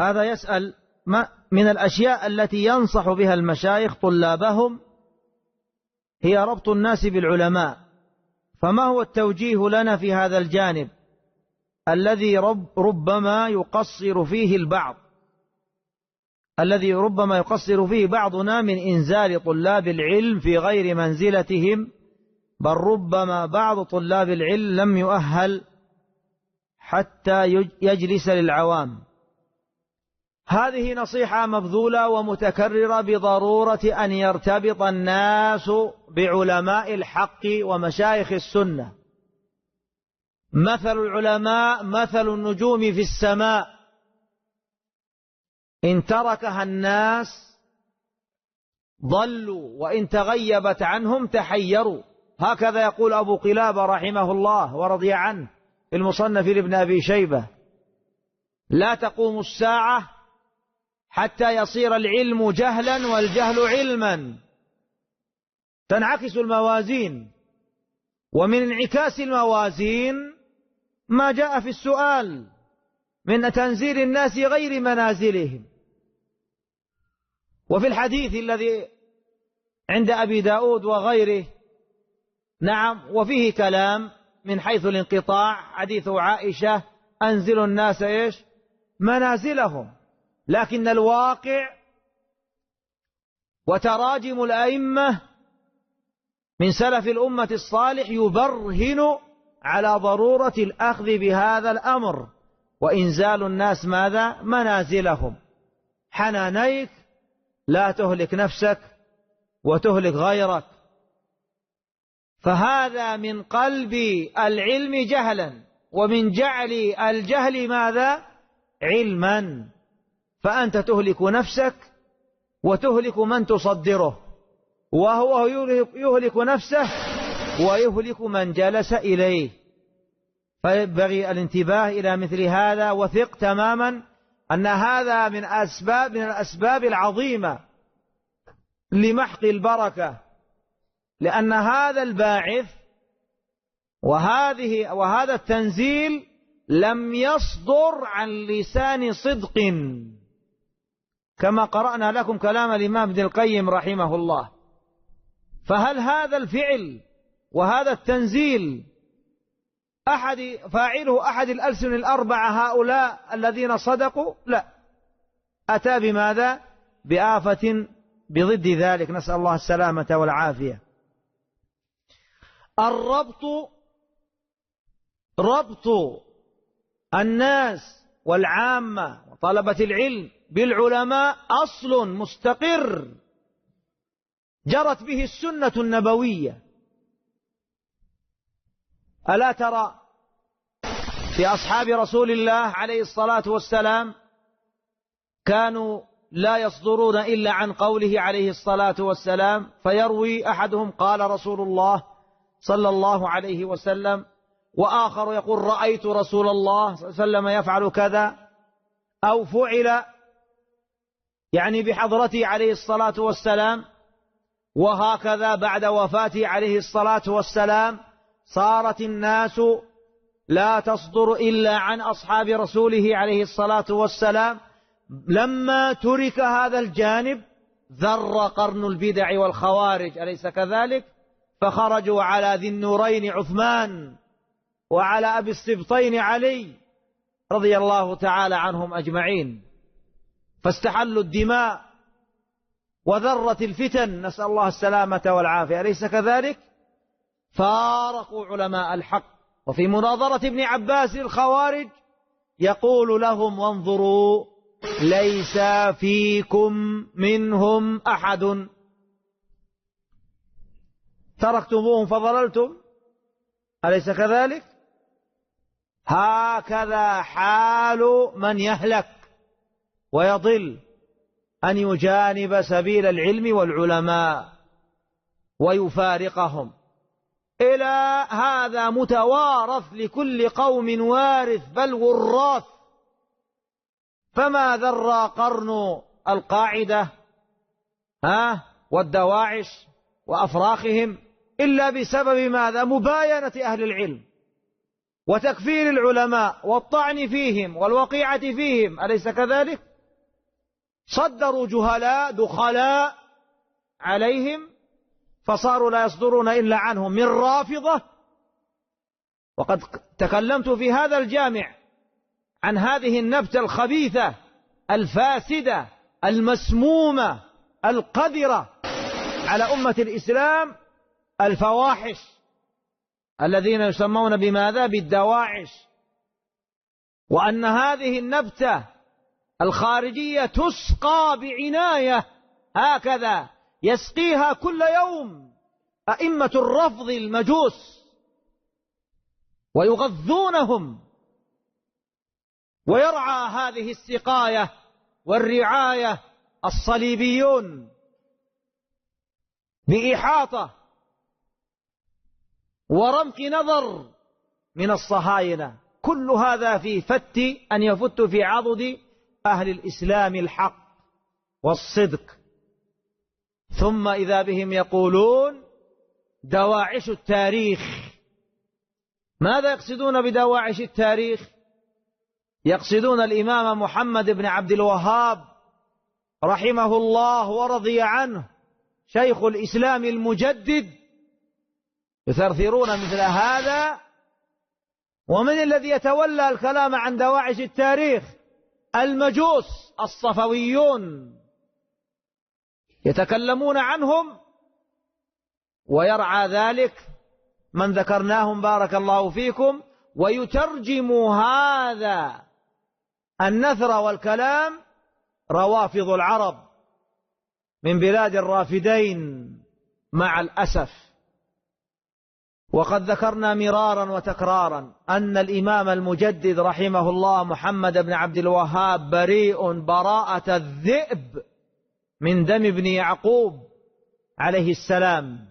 هذا يسأل: ما من الأشياء التي ينصح بها المشايخ طلابهم هي ربط الناس بالعلماء، فما هو التوجيه لنا في هذا الجانب الذي ربما يقصر فيه بعضنا من إنزال طلاب العلم في غير منزلتهم، بل ربما بعض طلاب العلم لم يؤهل حتى يجلس للعوام. هذه نصيحة مبذولة ومتكررة بضرورة أن يرتبط الناس بعلماء الحق ومشايخ السنة. مثل العلماء مثل النجوم في السماء، إن تركها الناس ضلوا وإن تغيبت عنهم تحيروا. هكذا يقول أبو قلابة رحمه الله ورضي عنه في المصنف لابن أبي شيبة: لا تقوم الساعة حتى يصير العلم جهلا والجهل علما. تنعكس الموازين، ومن انعكاس الموازين ما جاء في السؤال من تنزيل الناس غير منازلهم. وفي الحديث الذي عند أبي داود وغيره، نعم، وفيه كلام من حيث الانقطاع، حديث عائشة: أنزلوا الناس منازلهم. لكن الواقع وتراجم الأئمة من سلف الأمة الصالح يبرهن على ضرورة الأخذ بهذا الأمر، وإنزال الناس ماذا؟ منازلهم. حنانيك، لا تهلك نفسك وتهلك غيرك. فهذا من قلب العلم جهلا، ومن جعل الجهل ماذا؟ علما. فأنت تهلك نفسك وتهلك من تصدره، وهو يهلك نفسه ويهلك من جلس إليه. فينبغي الانتباه إلى مثل هذا، وثق تماما أن هذا من الأسباب العظيمة لمحق البركة، لأن هذا الباعث وهذا التنزيل لم يصدر عن لسان صدق، كما قرأنا لكم كلام الإمام ابن القيم رحمه الله. فهل هذا الفعل وهذا التنزيل فاعله أحد الألسن الأربعة هؤلاء الذين صدقوا؟ لا، أتى بماذا؟ بآفة بضد ذلك، نسأل الله السلامة والعافية. ربط الناس والعامة وطلبة العلم بالعلماء أصل مستقر جرت به السنة النبوية. ألا ترى في أصحاب رسول الله عليه الصلاة والسلام كانوا لا يصدرون إلا عن قوله عليه الصلاة والسلام، فيروي أحدهم: قال رسول الله صلى الله عليه وسلم، وآخر يقول: رأيت رسول الله صلى الله عليه وسلم يفعل كذا، أو فعل يعني بحضرته عليه الصلاة والسلام. وهكذا بعد وفاته عليه الصلاة والسلام صارت الناس لا تصدر إلا عن أصحاب رسوله عليه الصلاة والسلام. لما ترك هذا الجانب ذر قرن البدع والخوارج، أليس كذلك؟ فخرجوا على ذي النورين عثمان وعلى أبي السبطين علي رضي الله تعالى عنهم أجمعين، فاستحلوا الدماء وذرت الفتن، نسأل الله السلامة والعافية، أليس كذلك؟ فارقوا علماء الحق. وفي مناظرة ابن عباس للخوارج يقول لهم: وانظروا ليس فيكم منهم أحد، تركتموهم فضللتم، أليس كذلك؟ هكذا حال من يهلك ويضل، أن يجانب سبيل العلم والعلماء ويفارقهم. إلى هذا متوارث لكل قوم وارث، بل وراث. فما ذر قرن القاعدة والدواعش وأفراخهم إلا بسبب ماذا؟ مباينة أهل العلم وتكفير العلماء والطعن فيهم والوقيعة فيهم، أليس كذلك؟ صدروا جهلاء دخلاء عليهم فصاروا لا يصدرون إلا عنهم من رافضة. وقد تكلمت في هذا الجامع عن هذه النبتة الخبيثة الفاسدة المسمومة القذرة على أمة الإسلام، الفواحش الذين يسمون بماذا؟ بالدواعش. وأن هذه النبتة الخارجية تسقى بعناية، هكذا يسقيها كل يوم أئمة الرفض المجوس ويغذونهم، ويرعى هذه السقاية والرعاية الصليبيون بإحاطة ورمق نظر من الصهاينة. كل هذا في فت أن يفت في عضد أهل الإسلام الحق والصدق. ثم إذا بهم يقولون دواعش التاريخ. ماذا يقصدون بدواعش التاريخ؟ يقصدون الإمام محمد بن عبد الوهاب رحمه الله ورضي عنه، شيخ الإسلام المجدد، يثرثرون مثل هذا. ومن الذي يتولى الكلام عن دواعش التاريخ؟ المجوس الصفويون، يتكلمون عنهم ويرعى ذلك من ذكرناهم بارك الله فيكم، ويترجم هذا النثر والكلام روافض العرب من بلاد الرافدين مع الأسف. وقد ذكرنا مرارا وتكرارا أن الإمام المجدد رحمه الله محمد بن عبد الوهاب بريء براءة الذئب من دم ابن يعقوب عليه السلام،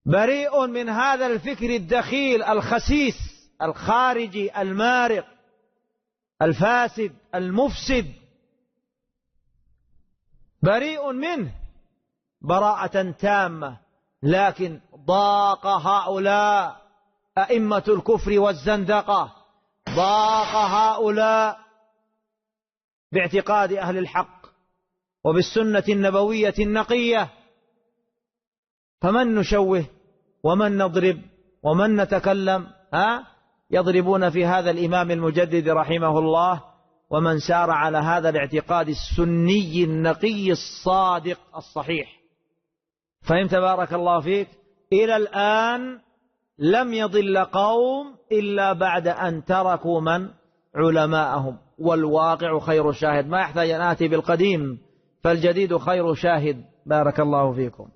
بريء من هذا الفكر الدخيل الخسيس الخارجي المارق الفاسد المفسد، بريء منه براءة تامة. لكن ضاق هؤلاء أئمة الكفر والزندقة، ضاق هؤلاء باعتقاد أهل الحق وبالسنة النبوية النقية، فمن نشوه ومن نضرب ومن نتكلم؟ يضربون في هذا الإمام المجدد رحمه الله ومن سار على هذا الاعتقاد السني النقي الصادق الصحيح. فهمت بارك الله فيك؟ إلى الآن لم يضل قوم إلا بعد أن تركوا من؟ علماءهم. والواقع خير شاهد، ما يحتاج أن آتي بالقديم، فالجديد خير شاهد. بارك الله فيكم.